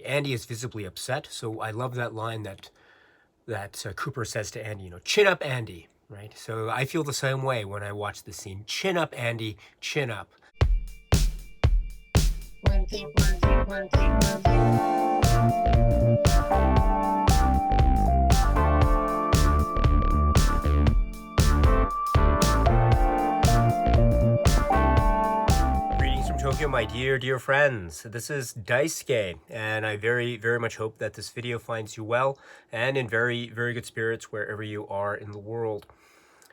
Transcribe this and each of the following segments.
Andy is visibly upset. So I love that line that Cooper says to Andy, chin up, Andy, right? So I feel the same way when I watch the scene. Chin up, Andy, chin up. One, two, one, two, one, two, one, Greetings from Tokyo, my dear friends. This is Daisuke, and I very much hope that this video finds you well and in very good spirits wherever you are in the world.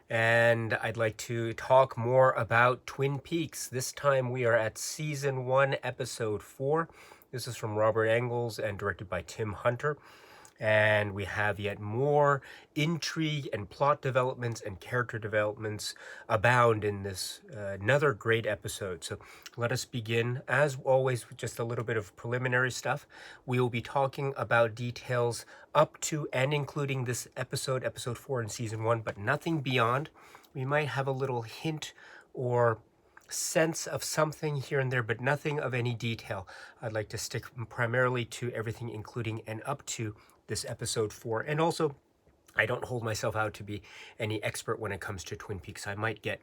And I'd like to talk more about Twin Peaks. This time we are at Season 1, Episode 4. This is from Robert Engels and directed by Tim Hunter. And we have yet more intrigue and plot developments and character developments abound in this another great episode. So let us begin, as always, with just a little bit of preliminary stuff. We will be talking about details up to and including this episode, Episode 4 in Season 1, but nothing beyond. We might have a little hint or sense of something here and there, but nothing of any detail. I'd like to stick primarily to everything including and up to this episode 4. And also, I don't hold myself out to be any expert when it comes to Twin Peaks. I might get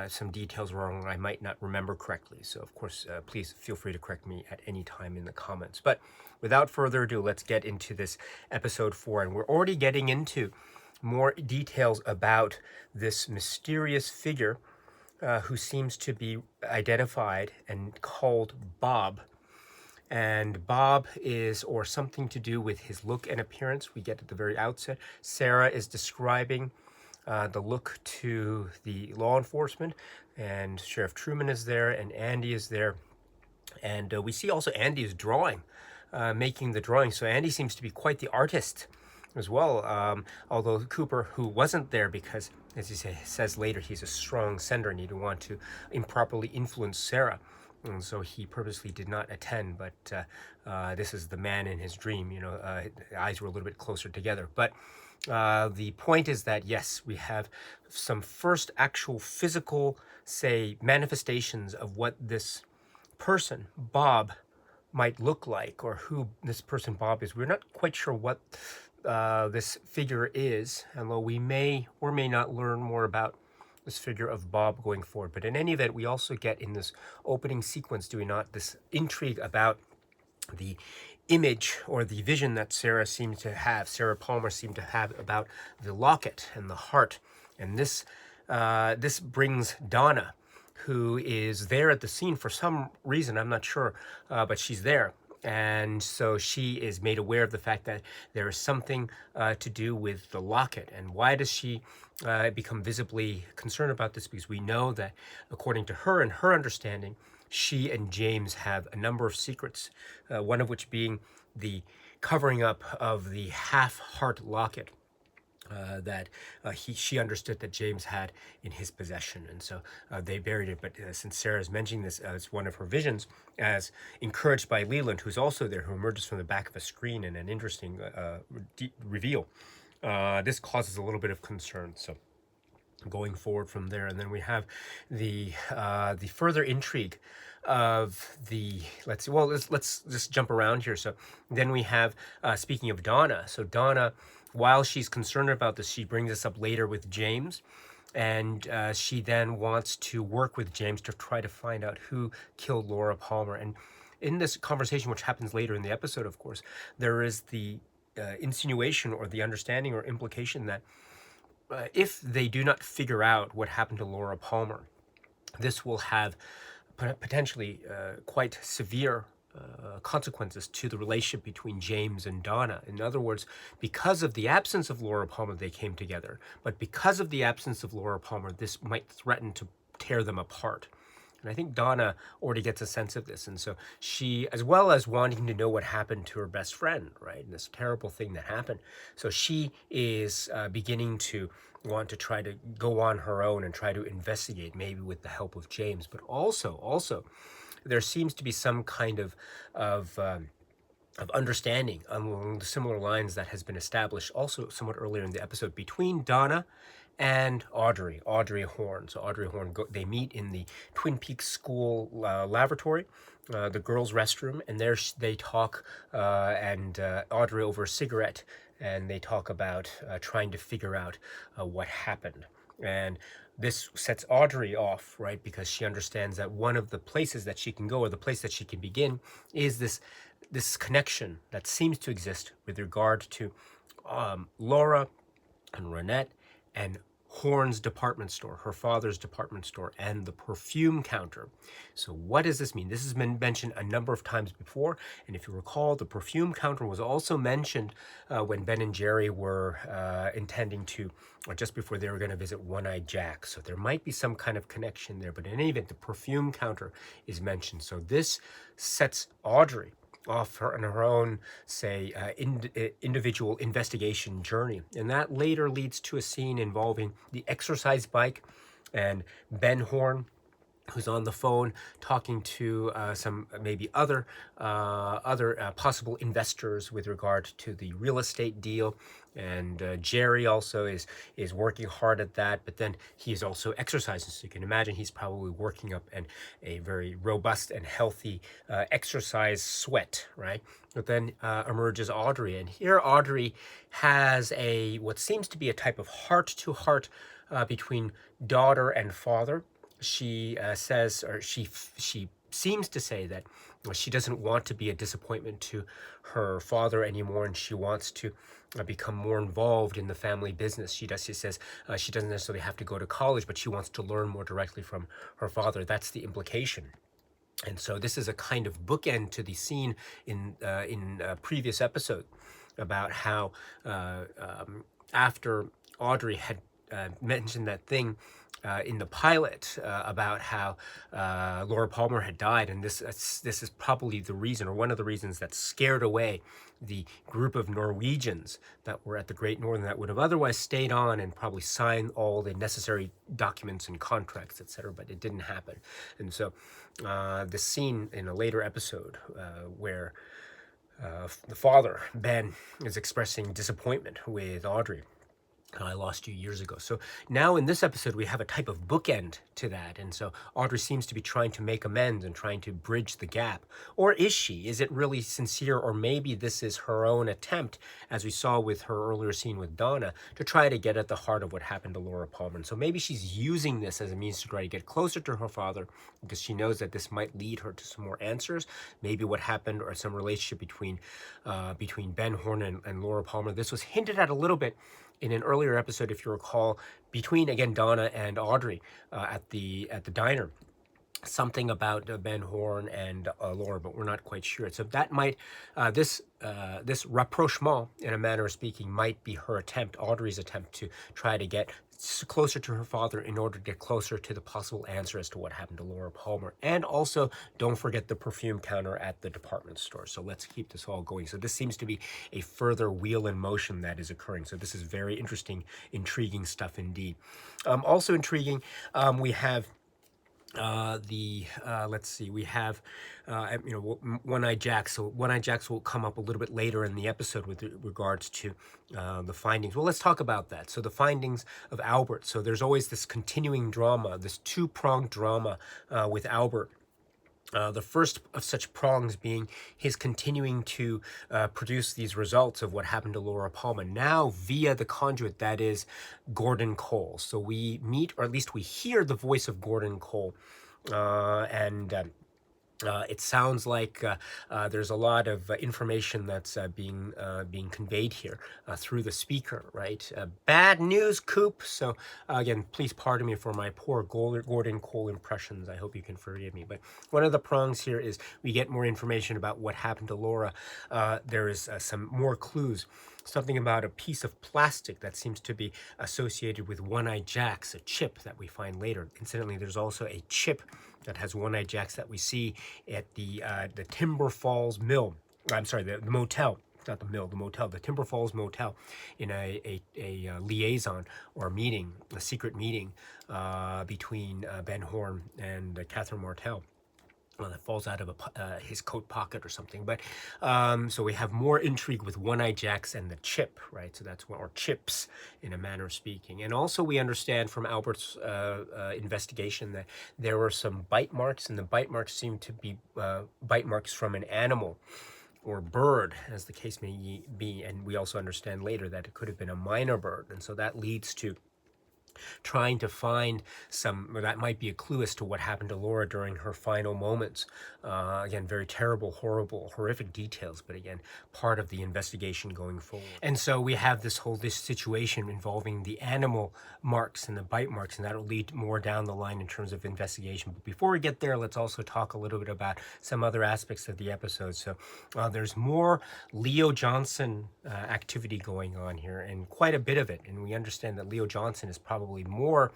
some details wrong, or I might not remember correctly. So of course, please feel free to correct me at any time in the comments. But without further ado, let's get into this episode 4. And we're already getting into more details about this mysterious figure who seems to be identified and called Bob. And Bob is, or something to do with his look and appearance, we get at the very outset. Sarah is describing the look to the law enforcement, and Sheriff Truman is there, and Andy is there. And we see also Andy is drawing, making the drawing. So Andy seems to be quite the artist as well, although Cooper, who wasn't there because, as he says later, he's a strong sender and he didn't want to improperly influence Sarah. And so he purposely did not attend, but this is the man in his dream. The eyes were a little bit closer together. But the point is that, yes, we have some first actual physical, say, manifestations of what this person, Bob, might look like, or who this person, Bob, is. We're not quite sure what this figure is, although we may or may not learn more about this figure of Bob going forward. But in any event, we also get in this opening sequence, do we not, this intrigue about the image or the vision that Sarah Palmer seemed to have about the locket and the heart. And this brings Donna, who is there at the scene for some reason, I'm not sure, but she's there. And so she is made aware of the fact that there is something to do with the locket. And why does she become visibly concerned about this? Because we know that, according to her and her understanding, she and James have a number of secrets, one of which being the covering up of the half-heart locket that she understood that James had in his possession. And so they buried it. But since Sarah's mentioning this as one of her visions, as encouraged by Leland, who's also there, who emerges from the back of a screen in an interesting reveal, this causes a little bit of concern. So going forward from there, and then we have the further intrigue of the, let's just jump around here. So then we have, speaking of Donna, so Donna, while she's concerned about this, she brings this up later with James, and she then wants to work with James to try to find out who killed Laura Palmer. And in this conversation, which happens later in the episode, of course, there is the insinuation or the understanding or implication that if they do not figure out what happened to Laura Palmer, this will have potentially quite severe consequences to the relationship between James and Donna. In other words, because of the absence of Laura Palmer, they came together. But because of the absence of Laura Palmer, this might threaten to tear them apart. And I think Donna already gets a sense of this. And so she, as well as wanting to know what happened to her best friend, right, and this terrible thing that happened, so she is beginning to want to try to go on her own and try to investigate, maybe with the help of James. But also, there seems to be some kind of understanding along the similar lines that has been established also somewhat earlier in the episode between Donna and Audrey Horne. So Audrey Horne, they meet in the Twin Peaks school lavatory, the girls' restroom, and there they talk, and Audrey over a cigarette, and they talk about trying to figure out what happened. And this sets Audrey off, right? Because she understands that one of the places that she can go, or the place that she can begin, is this connection that seems to exist with regard to Laura and Ronette and Horne's department store, her father's department store, and the perfume counter. So what does this mean? This has been mentioned a number of times before, and if you recall, the perfume counter was also mentioned when Ben and Jerry were intending to, or just before they were going to visit One-Eyed Jack. So there might be some kind of connection there, but in any event, the perfume counter is mentioned. So this sets Audrey off on her own, say, individual investigation journey. And that later leads to a scene involving the exercise bike and Ben Horne, who's on the phone talking to some maybe other possible investors with regard to the real estate deal. And Jerry also is working hard at that, but then he is also exercising. So you can imagine he's probably working up a very robust and healthy exercise sweat, right? But then emerges Audrey, and here Audrey has what seems to be a type of heart-to-heart between daughter and father. She says, or she seems to say that she doesn't want to be a disappointment to her father anymore, and she wants to become more involved in the family business. She says she doesn't necessarily have to go to college, but she wants to learn more directly from her father. That's the implication. And so this is a kind of bookend to the scene in a previous episode about how after Audrey had mentioned that thing in the pilot about how Laura Palmer had died, and this is probably the reason, or one of the reasons, that scared away the group of Norwegians that were at the Great Northern that would have otherwise stayed on and probably signed all the necessary documents and contracts, etc. But it didn't happen. And so the scene in a later episode where the father, Ben, is expressing disappointment with Audrey. I lost you years ago. So now in this episode, we have a type of bookend to that. And so Audrey seems to be trying to make amends and trying to bridge the gap. Or is she? Is it really sincere? Or maybe this is her own attempt, as we saw with her earlier scene with Donna, to try to get at the heart of what happened to Laura Palmer. And so maybe she's using this as a means to try to get closer to her father, because she knows that this might lead her to some more answers. Maybe what happened, or some relationship between Ben Horne and Laura Palmer. This was hinted at a little bit in an earlier episode, if you recall, between, again, Donna and Audrey at the diner. Something about Ben Horne and Laura, but we're not quite sure. So that might, this rapprochement, in a manner of speaking, might be her attempt, Audrey's attempt, to try to get closer to her father in order to get closer to the possible answer as to what happened to Laura Palmer. And also, don't forget the perfume counter at the department store. So let's keep this all going. So this seems to be a further wheel in motion that is occurring. So this is very interesting, intriguing stuff indeed. Also intriguing, we have let's see, we have One-Eyed Jacks. So One-Eyed Jacks will come up a little bit later in the episode with regards to the findings. Well, let's talk about that. So the findings of Albert. So there's always this continuing drama, this two-pronged drama with Albert. The first of such prongs being his continuing to produce these results of what happened to Laura Palmer, now via the conduit that is Gordon Cole. So we meet, or at least we hear, the voice of Gordon Cole, and it sounds like there's a lot of information that's being conveyed here through the speaker, right? Bad news, Coop. So again, please pardon me for my poor Gordon Cole impressions. I hope you can forgive me. But one of the prongs here is we get more information about what happened to Laura. There is some more clues. Something about a piece of plastic that seems to be associated with One-Eyed Jacks, a chip that we find later. Incidentally, there's also a chip that has One-Eyed Jacks that we see at the Timber Falls Mill. I'm sorry, the motel. Not the mill, the motel, the Timber Falls Motel, in a liaison or meeting, a secret meeting between Ben Horne and Catherine Martell. well, that falls out of his coat pocket or something. But so we have more intrigue with One-Eye Jacks and the chip, right? So that's one, or chips in a manner of speaking. And also we understand from Albert's investigation that there were some bite marks, and the bite marks seem to be bite marks from an animal or bird, as the case may be. And we also understand later that it could have been a minor bird. And so that leads to trying to find some, or that might be a clue as to what happened to Laura during her final moments. Again, very terrible, horrible, horrific details, but again, part of the investigation going forward. And so we have this situation involving the animal marks and the bite marks, and that'll lead more down the line in terms of investigation. But before we get there, let's also talk a little bit about some other aspects of the episode. So there's more Leo Johnson activity going on here, and quite a bit of it. And we understand that Leo Johnson is probably more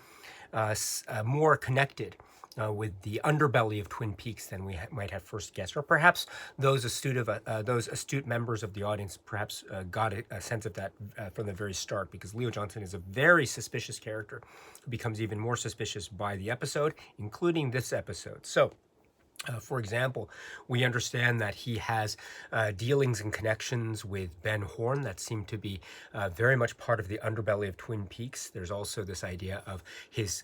connected with the underbelly of Twin Peaks than we might have first guessed, or perhaps those astute members of the audience perhaps got a sense of that from the very start, because Leo Johnson is a very suspicious character who becomes even more suspicious by the episode, including this episode. So for example, we understand that he has dealings and connections with Ben Horne that seem to be very much part of the underbelly of Twin Peaks. There's also this idea of his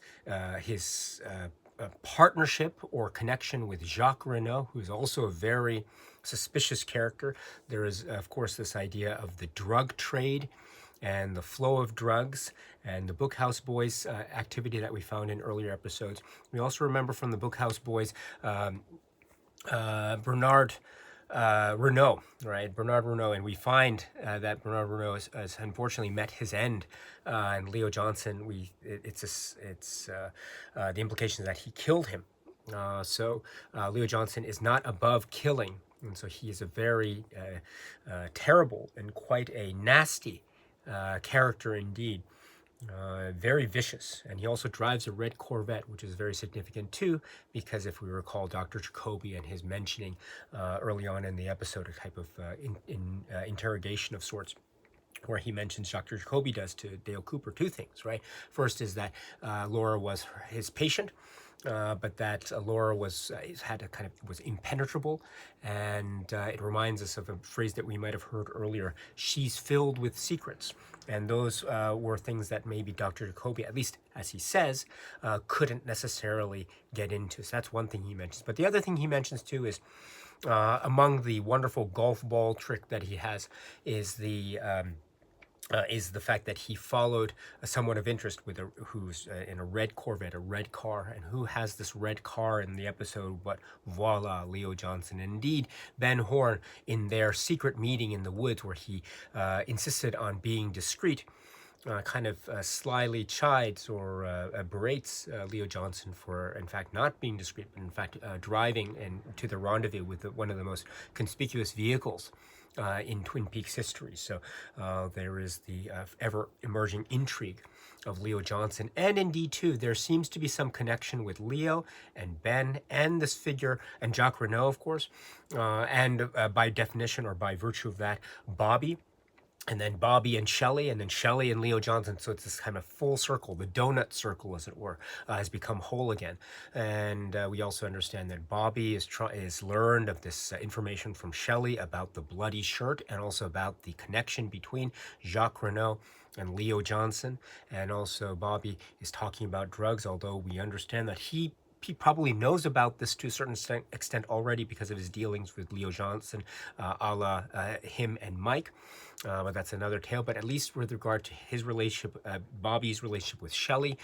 partnership or connection with Jacques Renault, who's also a very suspicious character. There is, of course, this idea of the drug trade and the flow of drugs and the Bookhouse Boys activity that we found in earlier episodes. We also remember from the Bookhouse Boys Bernard Renault, right? Bernard Renault, and we find that Bernard Renault has unfortunately met his end, and Leo Johnson. The implication is that he killed him. So Leo Johnson is not above killing, and so he is a very terrible and quite a nasty character indeed. Very vicious, and he also drives a red Corvette, which is very significant too, because if we recall Dr. Jacoby and his mentioning early on in the episode, a type of interrogation of sorts, where he mentions, Dr. Jacoby does to Dale Cooper, two things, right? First is that Laura was his patient, but that Laura was impenetrable, and it reminds us of a phrase that we might have heard earlier: she's filled with secrets. And those were things that maybe Dr. Jacoby, at least as he says, couldn't necessarily get into. So that's one thing he mentions. But the other thing he mentions too is among the wonderful golf ball trick that he has is the fact that he followed someone of interest who's in a red Corvette, a red car. And who has this red car in the episode but voila, Leo Johnson. And indeed, Ben Horne, in their secret meeting in the woods where he insisted on being discreet, slyly chides or berates Leo Johnson for, in fact, not being discreet, but in fact driving to the rendezvous with one of the most conspicuous vehicles in Twin Peaks history. So there is the ever-emerging intrigue of Leo Johnson. And indeed, too, there seems to be some connection with Leo and Ben and this figure, and Jacques Renault, of course, and by definition, or by virtue of that, Bobby. And then Bobby and Shelley, and then Shelley and Leo Johnson. So it's this kind of full circle, the donut circle, as it were, has become whole again. And we also understand that Bobby is learned of this information from Shelley about the bloody shirt, and also about the connection between Jacques Renault and Leo Johnson. And also Bobby is talking about drugs, although we understand that he probably knows about this to a certain extent already because of his dealings with Leo Johnson, a la him and Mike. But that's another tale. But at least with regard to his relationship, Bobby's relationship with Shelley,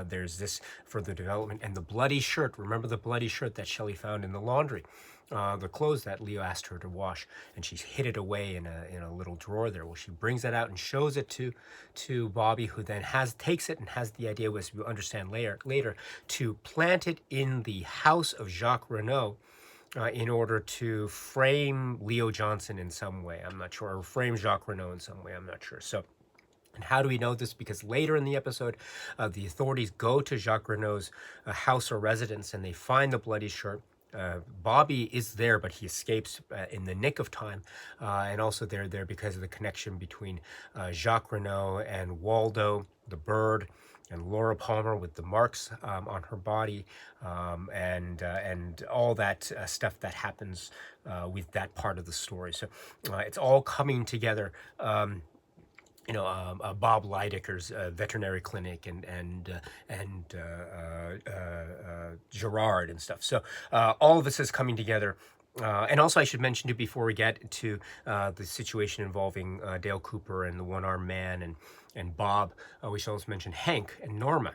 there's this further development. And the bloody shirt, remember the bloody shirt that Shelley found in the laundry? The clothes that Leo asked her to wash, and she's hid it away in a little drawer there. Well, she brings that out and shows it to Bobby, who then takes it and has the idea, as we understand later, to plant it in the house of Jacques Renault in order to frame Leo Johnson in some way. I'm not sure, or frame Jacques Renault in some way. I'm not sure. So. And how do we know this? Because later in the episode, the authorities go to Jacques Renault's house or residence, and they find the bloody shirt. Bobby is there, but he escapes in the nick of time, and also they're there because of the connection between Jacques Renault and Waldo, the bird, and Laura Palmer with the marks on her body, and all that stuff that happens with that part of the story. So it's all coming together. Bob Leidecker's veterinary clinic and Gerard and stuff. So all of this is coming together. And also, I should mention too, before we get to the situation involving Dale Cooper and the one-armed man and Bob, we should also mention Hank and Norma,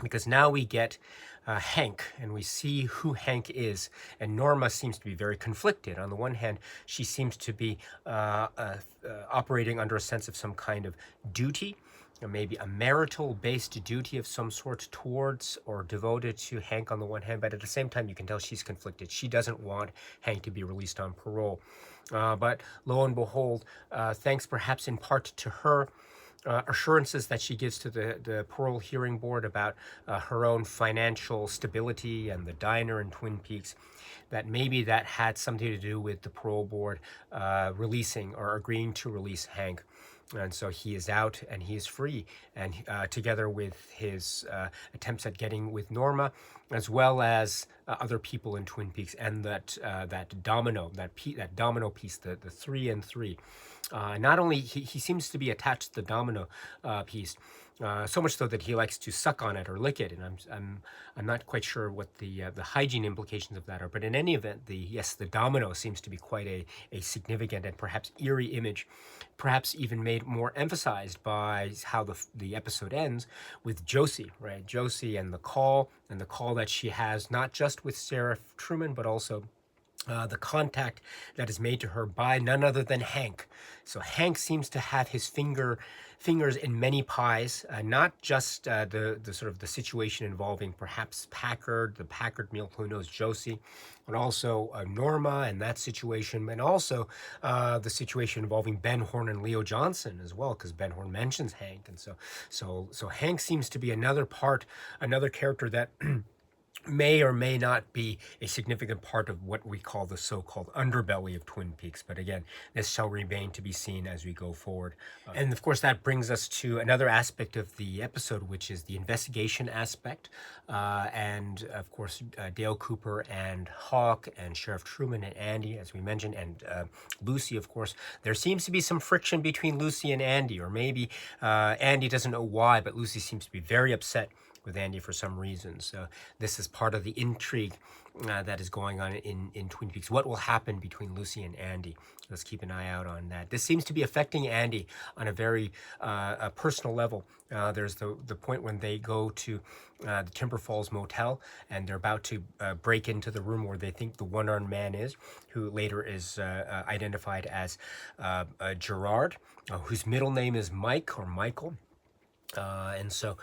because now we get Hank, and we see who Hank is. And Norma seems to be very conflicted. On the one hand, she seems to be operating under a sense of some kind of duty, or maybe a marital-based duty of some sort towards or devoted to Hank on the one hand, but at the same time, you can tell she's conflicted. She doesn't want Hank to be released on parole. But lo and behold, thanks perhaps in part to her assurances that she gives to the parole hearing board about her own financial stability and the diner in Twin Peaks, that maybe that had something to do with the parole board releasing or agreeing to release Hank. And so he is out and he is free, and together with his attempts at getting with Norma, as well as other people in Twin Peaks, and that domino piece, the 3 and 3. Not only he seems to be attached to the domino piece, so much so that he likes to suck on it or lick it, and I'm not quite sure what the hygiene implications of that are. But in any event, the domino seems to be quite a significant and perhaps eerie image, perhaps even made more emphasized by how the episode ends with Josie, right? Josie and the call that she has, not just with Sheriff Truman, but also the contact that is made to her by none other than Hank. So Hank seems to have his fingers in many pies, not just the sort of the situation involving perhaps Packard, the Packard meal, who knows, Josie, but also Norma and that situation, and also the situation involving Ben Horn and Leo Johnson as well, because Ben Horn mentions Hank, and so Hank seems to be another character that may or may not be a significant part of what we call the so-called underbelly of Twin Peaks. But again, this shall remain to be seen as we go forward. And of course, that brings us to another aspect of the episode, which is the investigation aspect. And of course, Dale Cooper and Hawk and Sheriff Truman and Andy, as we mentioned, and Lucy, of course. There seems to be some friction between Lucy and Andy, or maybe Andy doesn't know why, but Lucy seems to be very upset with Andy for some reason. So this is part of the intrigue that is going on in Twin Peaks. What will happen between Lucy and Andy? Let's keep an eye out on that. This seems to be affecting Andy on a very personal level. There's the point when they go to the Timber Falls Motel, and they're about to break into the room where they think the one-armed man is, who later is identified as Gerard, whose middle name is Mike or Michael. And so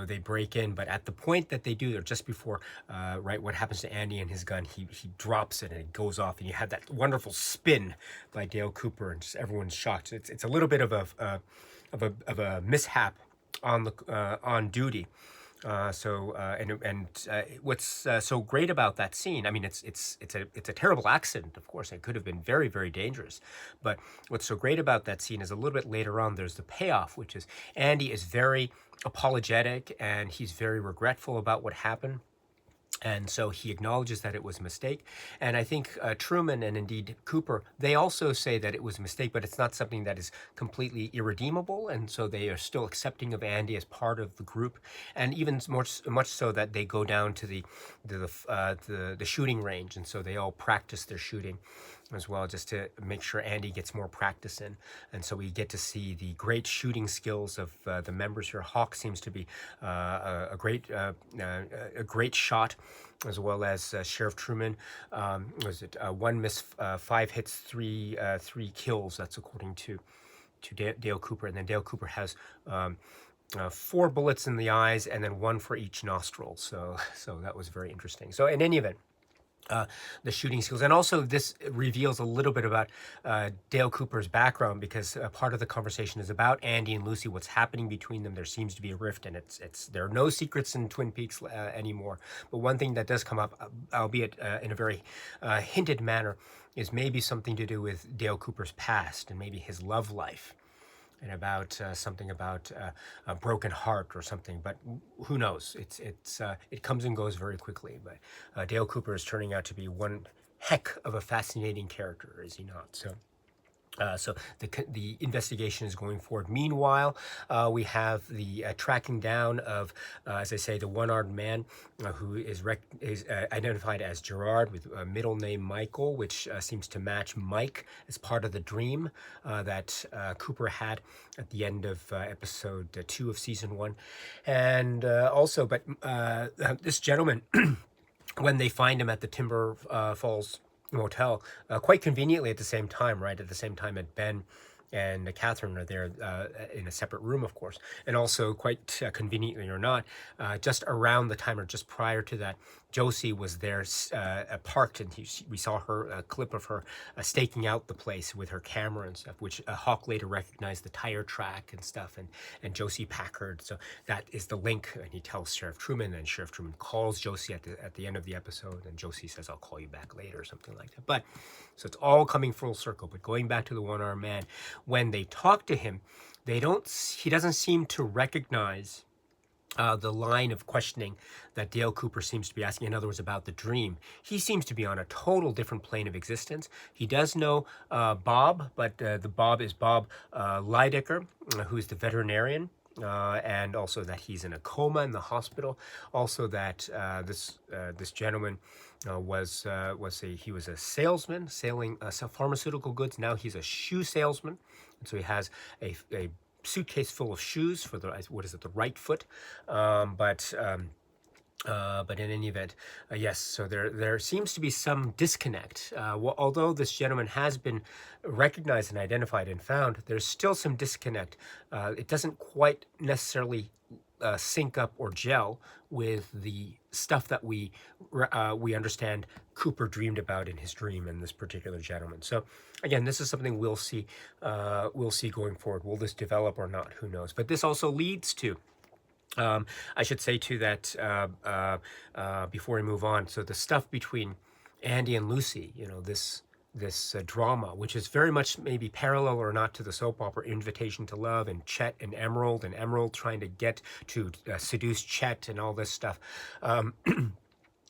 they break in, but at the point that they do, or just before, right, what happens to Andy and his gun? He drops it and it goes off, and you have that wonderful spin by Dale Cooper, and just everyone's shocked. It's a little bit of a mishap on duty. What's so great about that scene? I mean, it's a terrible accident. Of course, it could have been very, very dangerous. But what's so great about that scene is a little bit later on. There's the payoff, which is Andy is very apologetic and he's very regretful about what happened. And so he acknowledges that it was a mistake. And I think Truman and indeed Cooper, they also say that it was a mistake, but it's not something that is completely irredeemable. And so they are still accepting of Andy as part of the group. And even much so that they go down to the shooting range. And so they all practice their shooting as well, just to make sure Andy gets more practice in. And so we get to see the great shooting skills of the members here. Hawk seems to be a great shot, as well as Sheriff Truman. One miss, 5 hits, three kills. That's according to Dale Cooper. And then Dale Cooper has 4 bullets in the eyes, and then 1 for each nostril. So that was very interesting. So in any event, the shooting skills, and also this reveals a little bit about Dale Cooper's background, because part of the conversation is about Andy and Lucy, what's happening between them. There seems to be a rift, and there are no secrets in Twin Peaks anymore. But one thing that does come up, albeit in a very hinted manner, is maybe something to do with Dale Cooper's past and maybe his love life. and about something about a broken heart or something. But who knows? It comes and goes very quickly. But Dale Cooper is turning out to be one heck of a fascinating character, is he not? So the investigation is going forward. Meanwhile, we have the tracking down of, as I say, the one-armed man who is identified as Gerard with a middle name Michael, which seems to match Mike as part of the dream that Cooper had at the end of episode 2 of season 1. And this gentleman, when they find him at the Timber Falls Motel, quite conveniently at the same time, right? At the same time that Ben and Catherine are there in a separate room, of course. And also, quite conveniently or not, just around the time or just prior to that, Josie was there parked, and we saw her, a clip of her staking out the place with her camera and stuff, which Hawk later recognized the tire track and stuff, and Josie Packard. So that is the link, and he tells Sheriff Truman, and Sheriff Truman calls Josie at the end of the episode, and Josie says, "I'll call you back later," or something like that. But so it's all coming full circle. But going back to the one-armed man, when they talk to him, he doesn't seem to recognize the line of questioning that Dale Cooper seems to be asking, in other words, about the dream. He seems to be on a total different plane of existence. He does know Bob, but the Bob is Bob Lydecker, who's the veterinarian. And also that he's in a coma in the hospital. Also that this gentleman was a salesman selling pharmaceutical goods. Now he's a shoe salesman, and so he has a suitcase full of shoes for the right foot, but in any event, yes. So there seems to be some disconnect. Although this gentleman has been recognized and identified and found, there's still some disconnect. It doesn't quite necessarily sync up or gel with the stuff that we understand Cooper dreamed about in his dream in this particular gentleman. So again, this is something we'll see going forward. Will this develop or not? Who knows? But this also leads to, I should say too that before we move on, so the stuff between Andy and Lucy, this drama, which is very much maybe parallel or not to the soap opera Invitation to Love, and Chet and Emerald trying to get to seduce Chet and all this stuff.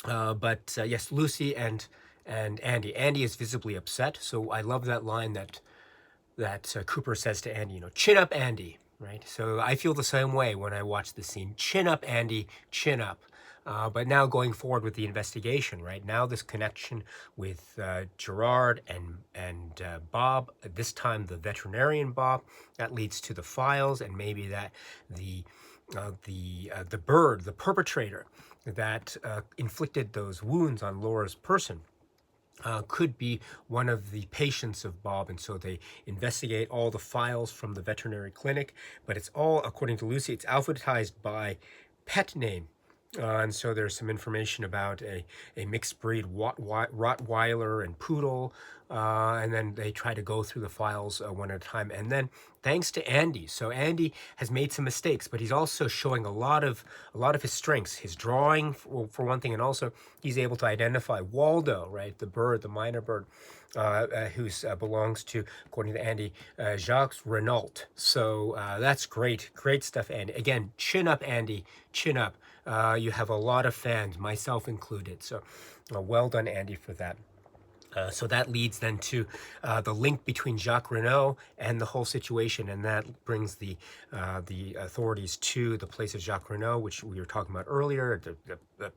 But yes, Lucy and Andy. Andy is visibly upset. So I love that line that Cooper says to Andy, chin up, Andy, right? So I feel the same way when I watch the scene. Chin up, Andy, chin up. But now going forward with the investigation, right? Now this connection with Gerard and Bob, this time the veterinarian Bob, that leads to the files, and maybe that the bird, the perpetrator that inflicted those wounds on Laura's person, could be one of the patients of Bob. And so they investigate all the files from the veterinary clinic, but it's all, according to Lucy, it's alphabetized by pet name. And so there's some information about a mixed breed Rottweiler and Poodle, and then they try to go through the files one at a time. And then thanks to Andy, so Andy has made some mistakes, but he's also showing a lot of his strengths, his drawing for one thing, and also he's able to identify Waldo, right, the bird, the minor bird, who belongs to, according to Andy, Jacques Renault. So that's great stuff, Andy. Again, chin up, Andy, chin up. You have a lot of fans, myself included. So well done, Andy, for that. So that leads then to the link between Jacques Renault and the whole situation, and that brings the authorities to the place of Jacques Renault, which we were talking about earlier,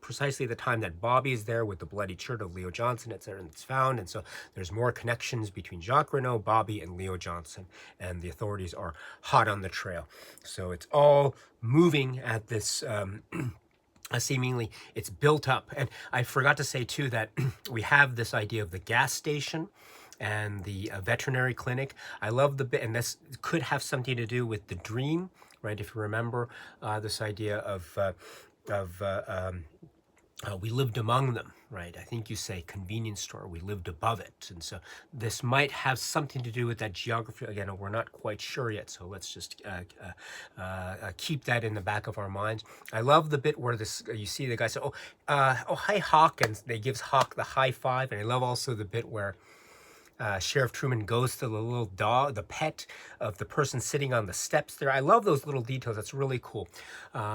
precisely the time that Bobby is there with the bloody shirt of Leo Johnson, etc., and it's found. And so there's more connections between Jacques Renault, Bobby, and Leo Johnson, and the authorities are hot on the trail. So it's all moving at this seemingly it's built up. And I forgot to say too that we have this idea of the gas station and the veterinary clinic. I love the bit, and this could have something to do with the dream, right? If you remember this idea of we lived among them, right? I think you say convenience store, we lived above it. And so this might have something to do with that geography. Again, we're not quite sure yet, so let's just keep that in the back of our minds. I love the bit where you see the guy say, hi, Hawk, and they gives Hawk the high five. And I love also the bit where Sheriff Truman goes to the little dog, the pet of the person sitting on the steps there. I love those little details. That's really cool.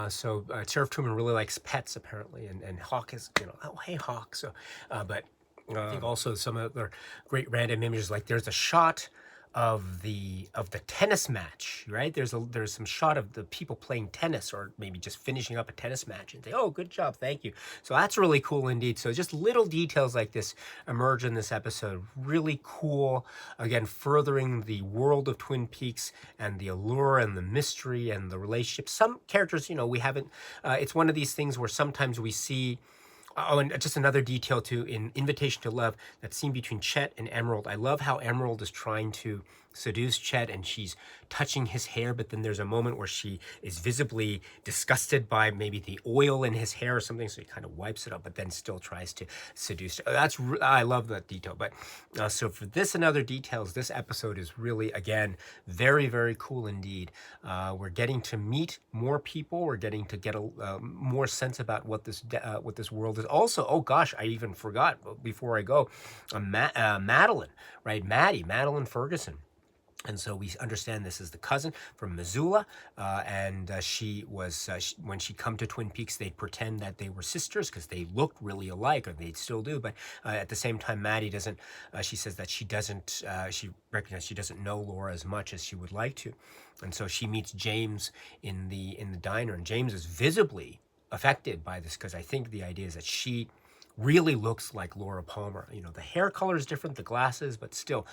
So Sheriff Truman really likes pets apparently, and Hawk is, oh hey Hawk. So, but I think also some other great random images, like there's a shot of the tennis match, right? There's some shot of the people playing tennis, or maybe just finishing up a tennis match, and say, oh, good job, thank you. So that's really cool indeed. So just little details like this emerge in this episode. Really cool. Again, furthering the world of Twin Peaks and the allure and the mystery and the relationship. Some characters, we haven't. It's one of these things where sometimes we see. Oh, and just another detail too, in Invitation to Love, that scene between Chet and Emerald. I love how Emerald is trying to seduce Chet and she's touching his hair, but then there's a moment where she is visibly disgusted by maybe the oil in his hair or something, so he kind of wipes it up, but then still tries to seduce her. I love that detail. But so for this and other details, this episode is really, again, very, very cool indeed. We're getting to meet more people. We're getting to get a more sense about what this world is. Also, oh gosh, I even forgot before I go, Madeline, right? Madeline Ferguson. And so we understand this is the cousin from Missoula, and she was, when she'd come to Twin Peaks, they'd pretend that they were sisters because they looked really alike, or they still do. But at the same time, Maddie doesn't, she says that she recognizes she doesn't know Laura as much as she would like to. And so she meets James in the diner, and James is visibly affected by this, because I think the idea is that she really looks like Laura Palmer. The hair color is different, the glasses, but still,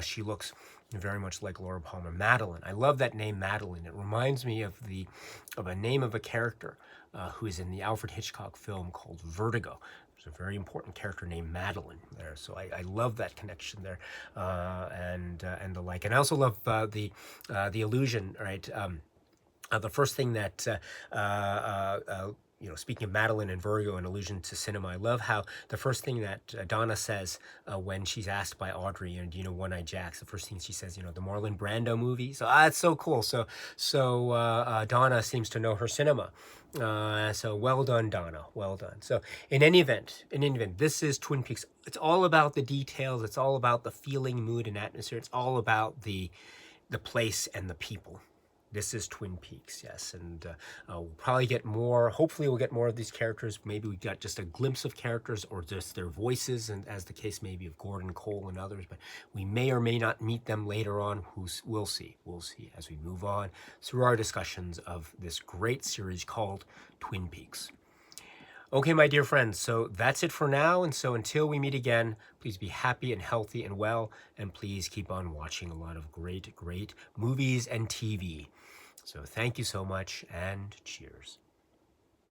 she looks very much like Laura Palmer. Madeline. I love that name, Madeline. It reminds me of a name of a character who is in the Alfred Hitchcock film called Vertigo. There's a very important character named Madeline there. So I love that connection there, and the like. And I also love the illusion, right? The first thing that speaking of Madeline and Vertigo, an allusion to cinema, I love how the first thing that Donna says when she's asked by Audrey, do you know One-Eyed Jacks? The first thing she says, the Marlon Brando movie. So that's so cool. So Donna seems to know her cinema. So well done, Donna. Well done. So in any event, this is Twin Peaks. It's all about the details. It's all about the feeling, mood, and atmosphere. It's all about the place and the people. This is Twin Peaks, yes, and we'll probably get more. Hopefully, we'll get more of these characters. Maybe we got just a glimpse of characters, or just their voices, and as the case may be of Gordon Cole and others. But we may or may not meet them later on. We'll see. We'll see as we move on through our discussions of this great series called Twin Peaks. Okay, my dear friends, so that's it for now. And so until we meet again, please be happy and healthy and well, and please keep on watching a lot of great, great movies and TV. So thank you so much, and cheers.